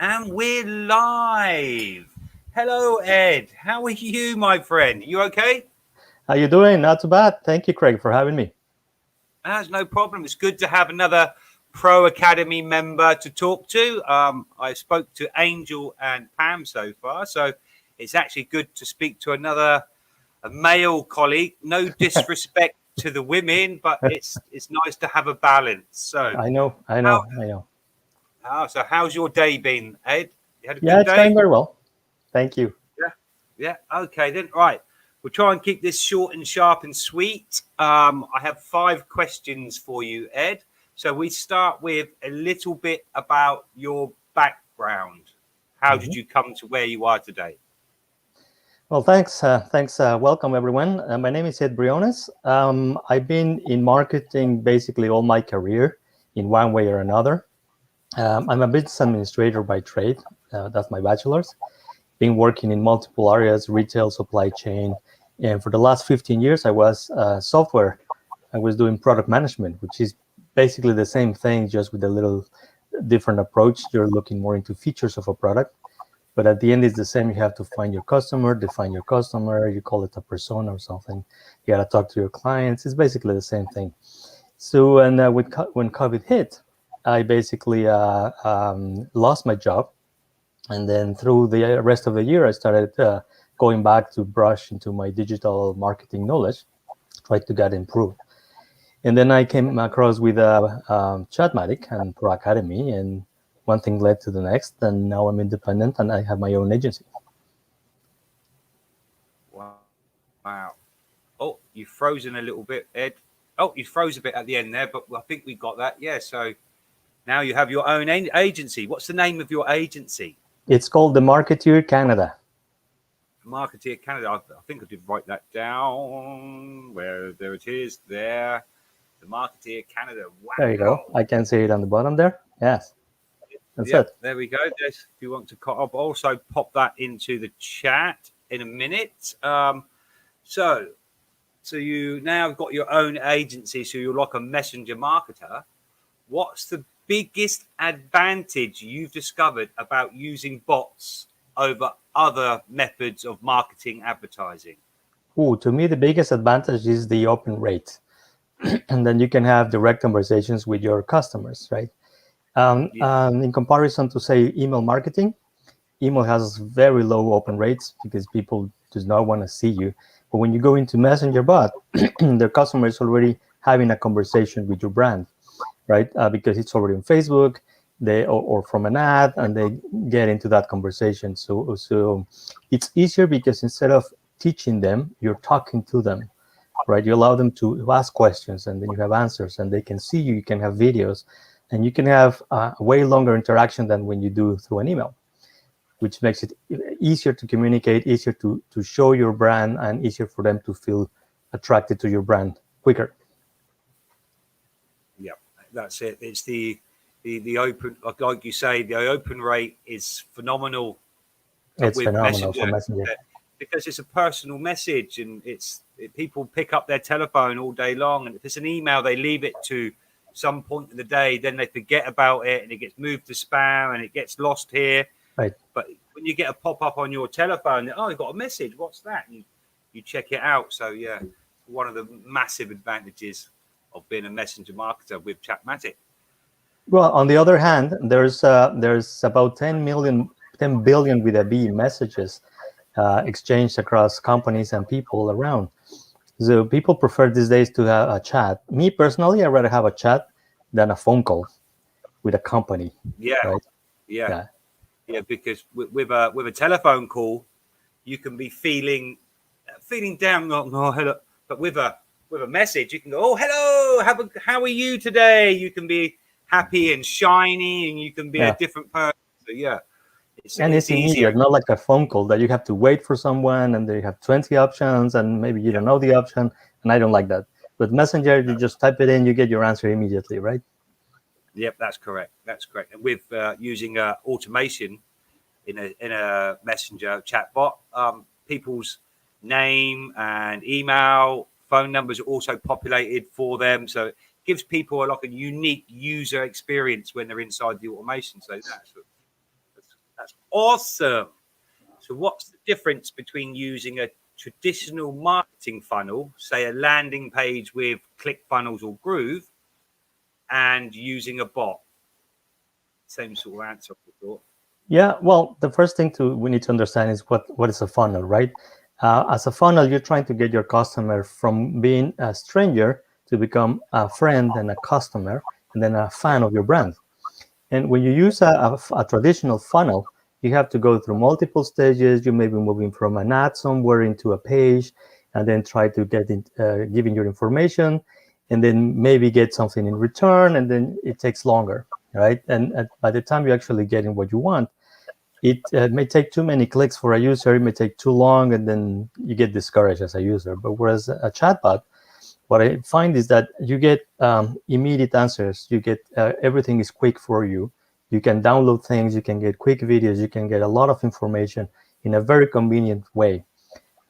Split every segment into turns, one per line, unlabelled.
And we're live. Hello, Ed. How are you, my friend? You okay?
How you doing? Not too bad. Thank you, Craig, for having me.
That's no problem. It's good to have another Pro Academy member to talk to. I spoke to Angel and Pam so far, so it's actually good to speak to another a male colleague. No disrespect to the women, but it's nice to have a balance. So,
I know, I
how,
know, I know.
how's your day been, Ed? You had a
Yeah,
good
it's going
day?
very well. Thank you.
Yeah. Yeah. Okay then. Right. We'll try and keep this short and sharp and sweet. I have 5 questions for you, Ed. So we start with a little bit about your background. How did
Mhm.
you come to where you are today?
Well, thanks. Welcome, everyone. My name is Ed Briones. I've been in marketing basically all my career in one way or another. I'm a business administrator by trade. That's my bachelor's. Been working in multiple areas, retail, supply chain. And for the last 15 years, I was software. I was doing product management, which is basically the same thing, just with a little different approach. You're looking more into features of a product, but at the end, it's the same. You have to find your customer, define your customer. You call it a persona or something. You got to talk to your clients. It's basically the same thing. So, and when COVID hit, I basically lost my job, and then through the rest of the year, I started going back to brush into my digital marketing knowledge, try to get improved. And then I came across with Chatmatic and Pro Academy, and one thing led to the next. And now I'm independent and I have my own agency.
Wow. Oh, you've frozen a little bit, Ed. Oh, you froze a bit at the end there, but I think we got that. Yeah. So now you have your own agency. What's the name of your agency?
It's called the Marketeer Canada.
Marketeer Canada. I think I did write that down. Where there it is. There. The Marketeer Canada.
There you go.
Wow.
I can see it on the bottom there. Yes, that's
Yep,
it.
there we go. There's, if you want to, I'll also pop that into the chat in a minute. So, so you now got your own agency, so you're like a messenger marketer. What's the biggest advantage you've discovered about using bots over other methods of marketing advertising?
Ooh, to me, the biggest advantage is the open rate. And then you can have direct conversations with your customers, right?
Yeah,
In comparison to, say, email marketing, email has very low open rates because people does not want to see you. But when you go into Messenger bot, the customer is already having a conversation with your brand, right? Because it's already on Facebook, or from an ad, and they get into that conversation. So it's easier because instead of teaching them, you're talking to them, right? You allow them to ask questions, and then you have answers, and they can see you. You can have videos, and you can have a way longer interaction than when you do through an email, which makes it easier to communicate, easier to show your brand, and easier for them to feel attracted to your brand quicker.
yeah, that's it. It's the open, like you say, the open rate is phenomenal
It's
with
phenomenal for
Messenger
Messenger.
because it's a personal message and people pick up their telephone all day long, and if it's an email they leave it to some point in the day, then they forget about it and it gets moved to spam and it gets lost here.
Right.
But when you get a pop-up on your telephone, oh, you've got a message, what's that? And you check it out. So yeah, one of the massive advantages of being a messenger marketer with Chatmatic.
Well, on the other hand, there's about 10 billion with a B messages exchanged across companies and people around. So people prefer these days to have a chat. Me personally, I'd rather have a chat than a phone call with a company,
Yeah,
right?
yeah,
Yeah.
yeah. Because with a telephone call, you can be feeling down, oh, hello. But with a message, you can go, oh, hello, how are you today? You can be happy and shiny, and you can be a
Yeah.
different person. So yeah,
And
it's
it's
easier.
immediate, not like a phone call that you have to wait for someone and they have 20 options and maybe you
Yeah,
don't know the option. And I don't like that. With Messenger, you just type it in, you get your answer immediately, right?
yep, that's correct. That's correct. And with using automation in a messenger chatbot, people's name and email, phone numbers are also populated for them. So it gives people like a unique user experience when they're inside the automation. So that's Awesome. So what's the difference between using a traditional marketing funnel, say a landing page with ClickFunnels or Groove, and using a bot? Same sort of answer, I thought.
Yeah, well, the first thing we need to understand is what is a funnel, right? As a funnel, you're trying to get your customer from being a stranger to become a friend and a customer, and then a fan of your brand. And when you use a traditional funnel, you have to go through multiple stages. You may be moving from an ad somewhere into a page, and then try to get giving your information, and then maybe get something in return, and then it takes longer, right? And by the time you're actually getting what you want, it may take too many clicks for a user. It may take too long, and then you get discouraged as a user. But whereas a chatbot, what I find is that you get immediate answers. You get everything is quick for you. You can download things. You can get quick videos. You can get a lot of information in a very convenient way,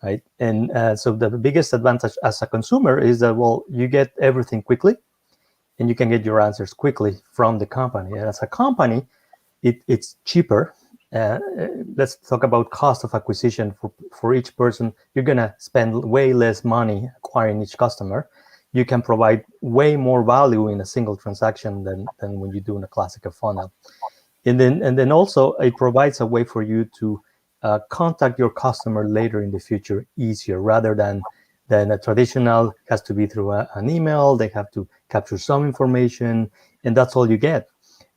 right? And so the biggest advantage as a consumer is that, well, you get everything quickly, and you can get your answers quickly from the company. And as a company, it's cheaper. Let's talk about cost of acquisition for each person. You're gonna spend way less money acquiring each customer. You can provide way more value in a single transaction than when you do in a classical funnel. And then also it provides a way for you to contact your customer later in the future easier, rather than a traditional has to be through an email. They have to capture some information, and that's all you get.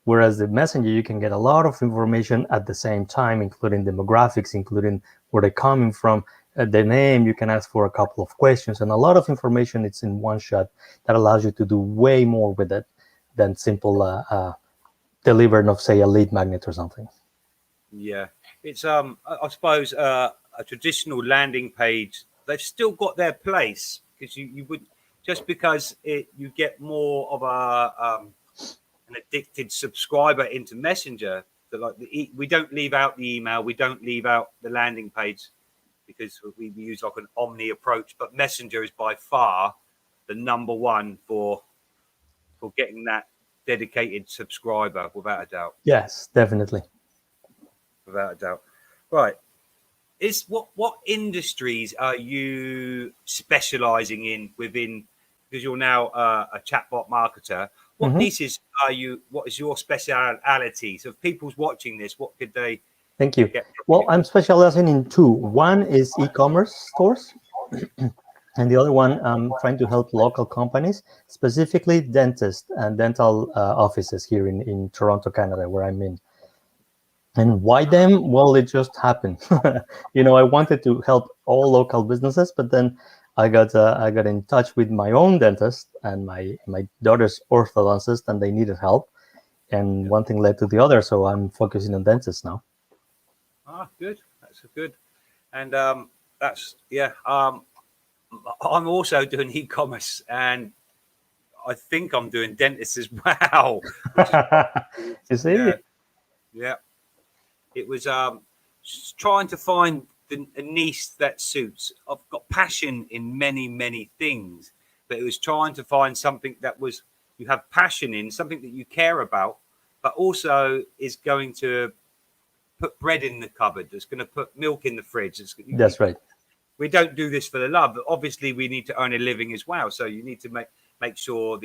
Whereas the messenger, you can get a lot of information at the same time, including demographics, including where they're coming from, their name. You can ask for a couple of questions, and a lot of information. It's in one shot that allows you to do way more with it than simple delivering of, say, a lead magnet or something.
Yeah, it's I suppose a traditional landing page. They've still got their place, because you would, just because you get more of an addicted subscriber into Messenger. That, like, we don't leave out the email, we don't leave out the landing page, because we use like an omni approach. But Messenger is by far the number one for getting that dedicated subscriber, without a doubt.
Yes, definitely.
Without a doubt. Right. Is what industries are you specializing in within, because you're now a chatbot marketer? What niches are you, what is your speciality? So if people's watching this, what could they
Thank you.
get?
Well, I'm specializing in two. One is e-commerce stores, and the other one, I'm trying to help local companies, specifically dentists and dental offices here in Toronto, Canada, where I'm in. And why them? Well, it just happened. I wanted to help all local businesses, but then I got in touch with my own dentist and my daughter's orthodontist, and they needed help. And one thing led to the other, so I'm focusing on dentists now.
Good. That's good. And that's, yeah. I'm also doing e-commerce, and I think I'm doing dentists as well.
You see?
Yeah. Yeah. It was trying to find a niche that suits. I've got passion in many, many things, but it was trying to find something that was, you have passion in, something that you care about, but also is going to put bread in the cupboard, that's going to put milk in the fridge.
That's right.
We don't do this for the love, but obviously we need to earn a living as well. So you need to make sure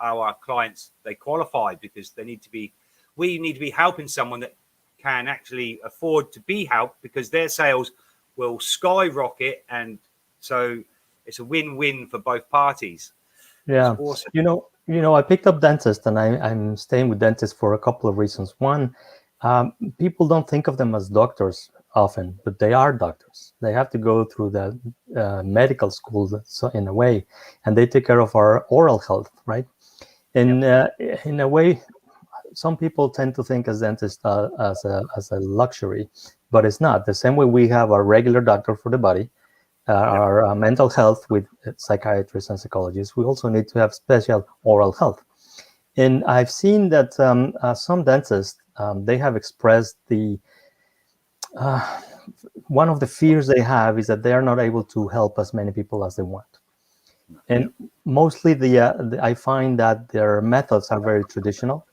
our clients, they qualify, because we need to be helping someone that can actually afford to be helped, because their sales will skyrocket, and so it's a win-win for both parties.
Yeah.
Awesome.
I picked up dentist, and I'm staying with dentists for a couple of reasons. One, people don't think of them as doctors often, but they are doctors. They have to go through the medical school, so in a way, and they take care of our oral health, right? And in a way, some people tend to think as dentists as a luxury, but it's not. The same way we have a regular doctor for the body, our mental health with psychiatrists and psychologists, we also need to have special oral health. And I've seen that some dentists, they have expressed one of the fears they have is that they are not able to help as many people as they want. And mostly I find that their methods are very traditional,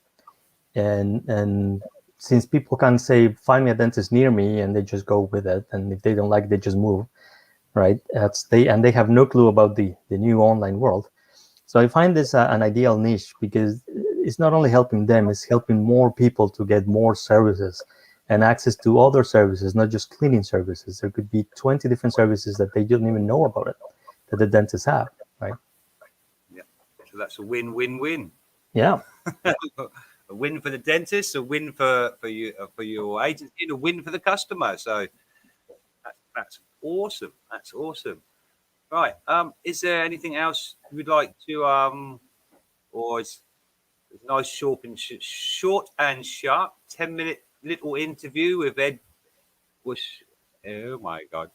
and since people can say, find me a dentist near me, and they just go with it, and if they don't like it, they just move, right? They have no clue about the new online world. So I find this an ideal niche, because it's not only helping them, it's helping more people to get more services and access to other services, not just cleaning services. There could be 20 different services that they don't even know about it, that the dentists have, right?
Yeah. So that's a win-win-win.
Yeah.
A win for the dentist, a win for you, for your agency, and a win for the customer. So that's awesome. That's awesome. Right. Is there anything else you'd like to or is nice short and short and sharp 10-minute little interview with Ed Bush. Oh my God,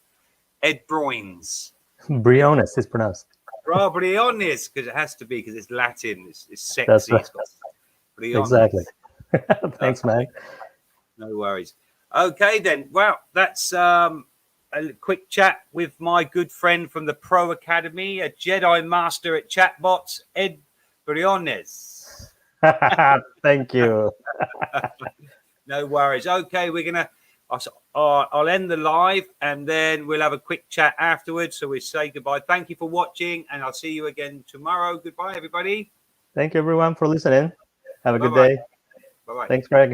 Ed Briones.
Briones is pronounced.
Briones, because it has to be, because it's Latin. It's
That's
sexy.
right.
It's got Briones.
Exactly. Thanks, man.
No worries. Okay, then. Well, that's a quick chat with my good friend from the Pro Academy, a Jedi Master at Chatbots, Ed Briones.
Thank you.
No worries. Okay, I'll end the live, and then we'll have a quick chat afterwards. So we say goodbye. Thank you for watching, and I'll see you again tomorrow. Goodbye, everybody.
Thank you, everyone, for listening. Have a good
Bye-bye.
day.
Bye-bye.
Thanks, Greg.